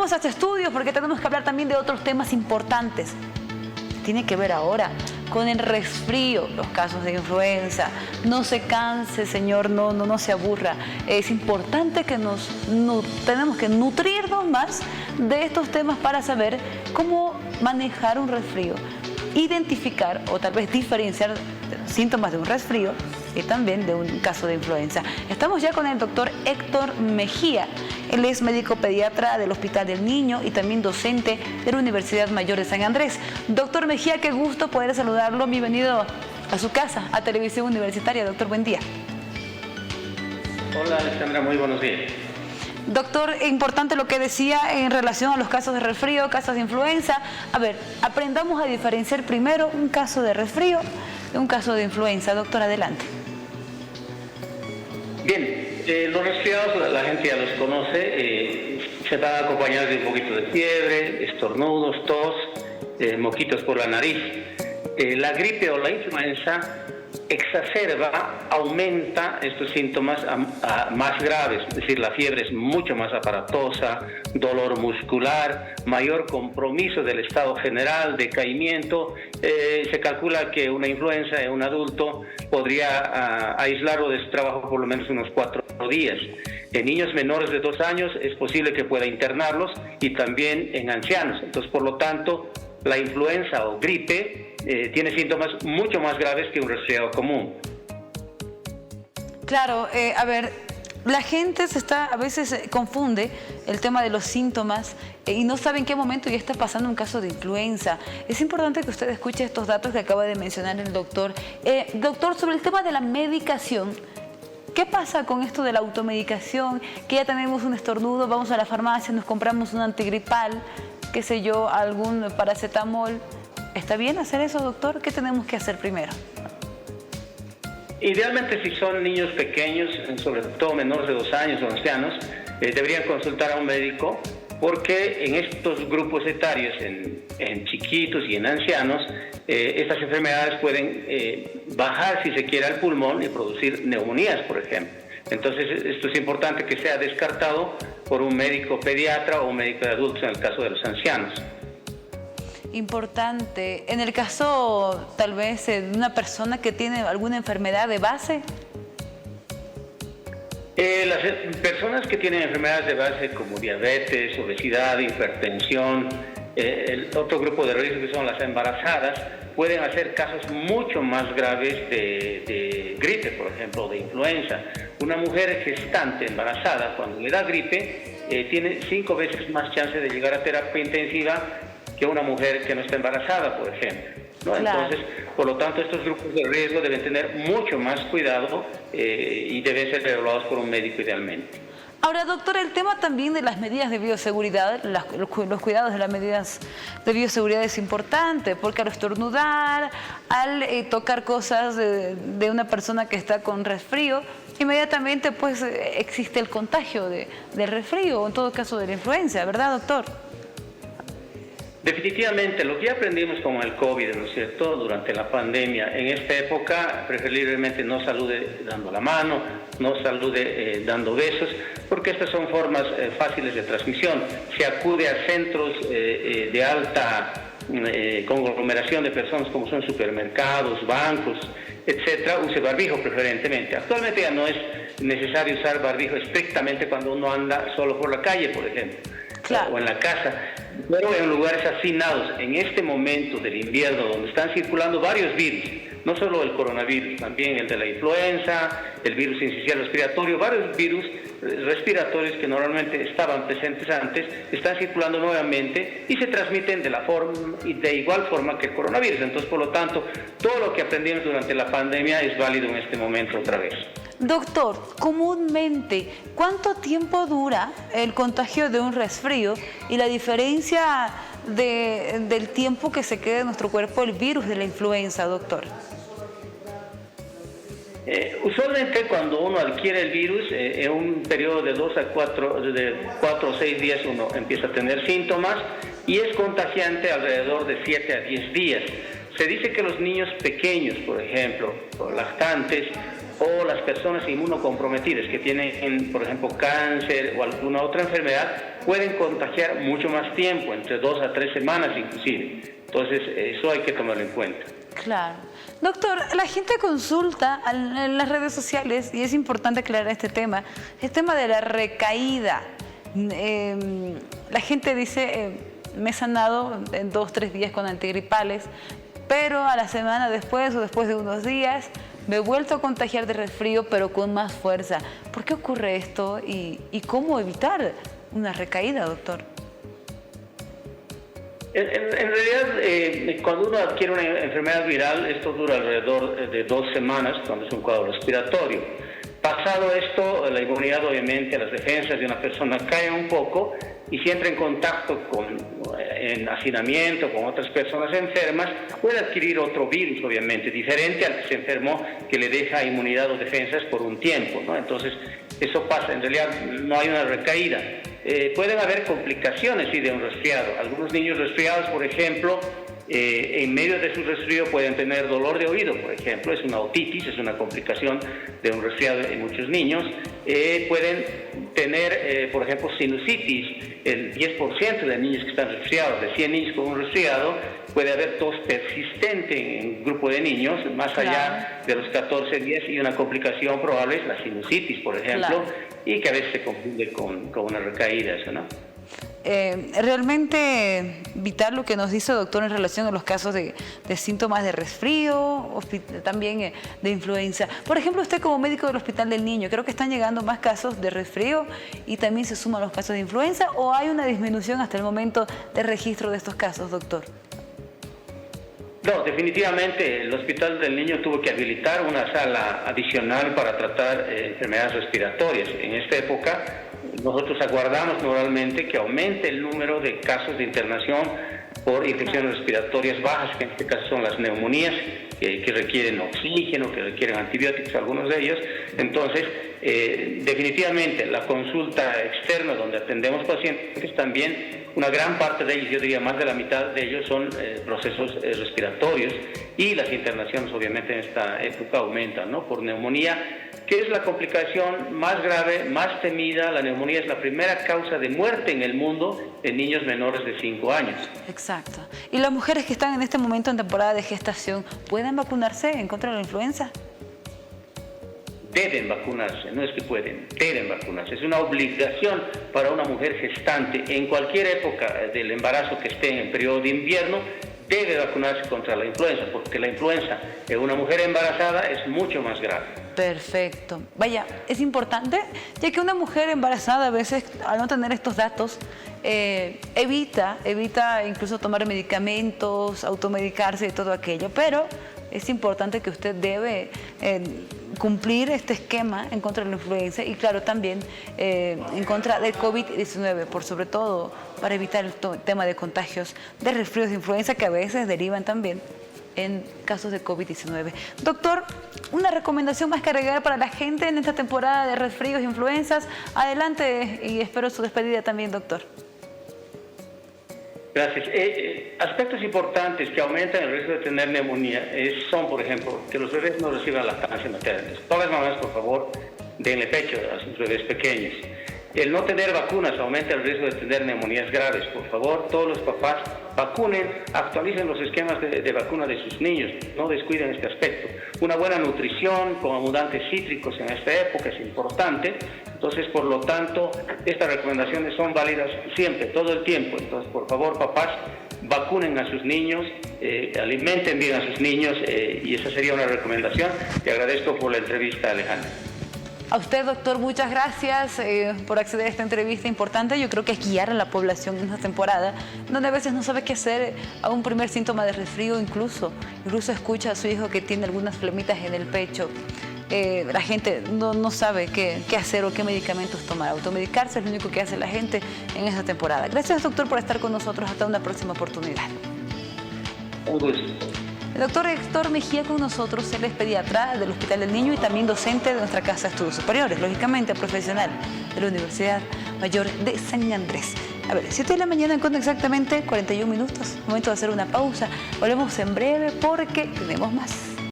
vamos a este estudio porque tenemos que hablar también de otros temas importantes. Tiene que ver ahora con el resfrío, los casos de influenza. No se canse, señor, no se aburra. Es importante que tenemos que nutrirnos más de estos temas para saber cómo manejar un resfrío, identificar o tal vez diferenciar los síntomas de un resfrío y también de un caso de influenza. Estamos ya con el doctor Héctor Mejía. Él es médico pediatra del Hospital del Niño y también docente de la Universidad Mayor de San Andrés. Doctor Mejía, qué gusto poder saludarlo. Bienvenido a su casa, a Televisión Universitaria. Doctor, buen día. Hola, Alexandra, muy buenos días. Doctor, importante lo que decía en relación a los casos de resfrío, casos de influenza. A ver, aprendamos a diferenciar primero un caso de resfrío de un caso de influenza. Doctor, adelante. Bien, los resfriados la gente ya los conoce, se van acompañados de un poquito de fiebre, estornudos, tos, moquitos por la nariz. La gripe o la influenza exacerba, aumenta estos síntomas a más graves, es decir, la fiebre es mucho más aparatosa, dolor muscular, mayor compromiso del estado general, decaimiento. Se calcula que una influenza en un adulto podría aislarlo de su trabajo por lo menos unos 4 días. En niños menores de 2 años es posible que pueda internarlos y también en ancianos. Entonces, por lo tanto, la influenza o gripe tiene síntomas mucho más graves que un resfriado común. Claro, a ver, la gente a veces confunde el tema de los síntomas y no sabe en qué momento ya está pasando un caso de influenza. Es importante que usted escuche estos datos que acaba de mencionar el doctor. Doctor, sobre el tema de la medicación, ¿qué pasa con esto de la automedicación? Que ya tenemos un estornudo, vamos a la farmacia, nos compramos un antigripal, qué sé yo, algún paracetamol. ¿Está bien hacer eso, doctor? ¿Qué tenemos que hacer primero? Idealmente, si son niños pequeños, sobre todo menores de 2 años o ancianos, deberían consultar a un médico, porque en estos grupos etarios, en chiquitos y en ancianos, estas enfermedades pueden bajar, si se quiere, al pulmón y producir neumonías, por ejemplo. Entonces, esto es importante que sea descartado por un médico pediatra o un médico de adultos en el caso de los ancianos. Importante. En el caso, tal vez, de una persona que tiene alguna enfermedad de base. Las personas que tienen enfermedades de base como diabetes, obesidad, hipertensión, el otro grupo de riesgo que son las embarazadas, pueden hacer casos mucho más graves de gripe, por ejemplo, de influenza. Una mujer gestante embarazada, cuando le da gripe, tiene 5 veces más chance de llegar a terapia intensiva que una mujer que no está embarazada, por ejemplo, ¿no? Claro. Entonces, por lo tanto, estos grupos de riesgo deben tener mucho más cuidado y deben ser evaluados por un médico idealmente. Ahora, doctor, el tema también de las medidas de bioseguridad, los cuidados de las medidas de bioseguridad es importante, porque al estornudar, al tocar cosas de una persona que está con resfrío, inmediatamente pues existe el contagio del resfrío, o en todo caso de la influenza, ¿verdad, doctor? Definitivamente, lo que ya aprendimos con el COVID, ¿no es cierto?, durante la pandemia, en esta época, preferiblemente no salude dando la mano, no salude dando besos, porque estas son formas fáciles de transmisión. Se acude a centros de alta conglomeración de personas como son supermercados, bancos, etcétera, use barbijo preferentemente. Actualmente ya no es necesario usar barbijo estrictamente cuando uno anda solo por la calle, por ejemplo. Claro. O en la casa, pero en lugares hacinados, en este momento del invierno, donde están circulando varios virus, no solo el coronavirus, también el de la influenza, el virus sincicial respiratorio, varios virus respiratorios que normalmente estaban presentes antes, están circulando nuevamente y se transmiten de igual forma que el coronavirus. Entonces, por lo tanto, todo lo que aprendimos durante la pandemia es válido en este momento otra vez. Doctor, comúnmente, ¿cuánto tiempo dura el contagio de un resfrío y la diferencia del tiempo que se queda en nuestro cuerpo el virus de la influenza, doctor? Usualmente cuando uno adquiere el virus, en un periodo de 4 o 6 días uno empieza a tener síntomas y es contagiante alrededor de 7 a 10 días. Se dice que los niños pequeños, por ejemplo, o lactantes, o las personas inmunocomprometidas que tienen, por ejemplo, cáncer o alguna otra enfermedad, pueden contagiar mucho más tiempo, entre 2 a 3 semanas inclusive. Entonces, eso hay que tomarlo en cuenta. Claro. Doctor, la gente consulta en las redes sociales, y es importante aclarar este tema, el tema de la recaída. La gente dice, me he sanado en 2 o 3 días con antigripales, pero a la semana después o después de unos días me he vuelto a contagiar de resfrío, pero con más fuerza. ¿Por qué ocurre esto y cómo evitar una recaída, doctor? En realidad, cuando uno adquiere una enfermedad viral, esto dura alrededor de 2 semanas, cuando es un cuadro respiratorio. Pasado esto, la inmunidad, obviamente, las defensas de una persona caen un poco, y si entra en contacto en hacinamiento con otras personas enfermas, puede adquirir otro virus, obviamente, diferente al que se enfermó, que le deja inmunidad o defensas por un tiempo, ¿no? Entonces, eso pasa. En realidad, no hay una recaída. Pueden haber complicaciones, sí, de un resfriado. Algunos niños resfriados, por ejemplo, en medio de su resfrío pueden tener dolor de oído, por ejemplo, es una otitis, es una complicación de un resfriado en muchos niños. Pueden tener, por ejemplo, sinusitis. El 10% de niños que están resfriados, de 100 niños con un resfriado, puede haber tos persistente en un grupo de niños, más allá de los 14 días, y una complicación probable es la sinusitis, por ejemplo, y que a veces se confunde con una recaída, eso, ¿no? Realmente vital lo que nos dice el doctor en relación a los casos de síntomas de resfrío, también de influenza. Por ejemplo, usted como médico del Hospital del Niño, creo que están llegando más casos de resfrío y también se suman los casos de influenza, ¿o hay una disminución hasta el momento de registro de estos casos, doctor? No, definitivamente el Hospital del Niño tuvo que habilitar una sala adicional para tratar enfermedades respiratorias. En esta época nosotros aguardamos normalmente que aumente el número de casos de internación por infecciones respiratorias bajas, que en este caso son las neumonías, que requieren oxígeno, que requieren antibióticos, algunos de ellos. Entonces, definitivamente la consulta externa donde atendemos pacientes también, una gran parte de ellos, yo diría más de la mitad de ellos, son procesos respiratorios, y las internaciones obviamente en esta época aumentan, ¿no? Por neumonía, que es la complicación más grave, más temida. La neumonía es la primera causa de muerte en el mundo en niños menores de 5 años. Exacto. ¿Y las mujeres que están en este momento en temporada de gestación pueden vacunarse en contra de la influenza? Deben vacunarse, no es que pueden, deben vacunarse. Es una obligación para una mujer gestante en cualquier época del embarazo que esté en el periodo de invierno. Debe vacunarse contra la influenza, porque la influenza en una mujer embarazada es mucho más grave. Perfecto. Vaya, es importante, ya que una mujer embarazada a veces, al no tener estos datos, evita incluso tomar medicamentos, automedicarse y todo aquello, pero es importante que usted debe cumplir este esquema en contra de la influenza y, claro, también en contra del COVID-19, por sobre todo para evitar el tema de contagios de resfríos de influenza que a veces derivan también en casos de COVID-19. Doctor, una recomendación más que agregar para la gente en esta temporada de resfríos e influencias. Adelante y espero su despedida también, doctor. Gracias. Aspectos importantes que aumentan el riesgo de tener neumonía son, por ejemplo, que los bebés no reciban lactancia materna. Todas las mamás, por favor, denle pecho a sus bebés pequeños. El no tener vacunas aumenta el riesgo de tener neumonías graves. Por favor, todos los papás vacunen, actualicen los esquemas de vacuna de sus niños, no descuiden este aspecto. Una buena nutrición con abundantes cítricos en esta época es importante. Entonces, por lo tanto, estas recomendaciones son válidas siempre, todo el tiempo. Entonces, por favor, papás, vacunen a sus niños, alimenten bien a sus niños, y esa sería una recomendación. Te agradezco por la entrevista, Alejandra. A usted, doctor, muchas gracias por acceder a esta entrevista importante. Yo creo que es guiar a la población en esta temporada, donde a veces no sabe qué hacer a un primer síntoma de resfrío, incluso escucha a su hijo que tiene algunas flemitas en el pecho. La gente no sabe qué hacer o qué medicamentos tomar. Automedicarse es lo único que hace la gente en esta temporada. Gracias, doctor, por estar con nosotros. Hasta una próxima oportunidad. Un gusto. El doctor Héctor Mejía con nosotros, él es pediatra del Hospital del Niño y también docente de nuestra Casa de Estudios Superiores, lógicamente profesional de la Universidad Mayor de San Andrés. A ver, 7 de la mañana con exactamente 41 minutos, momento de hacer una pausa. Volvemos en breve porque tenemos más.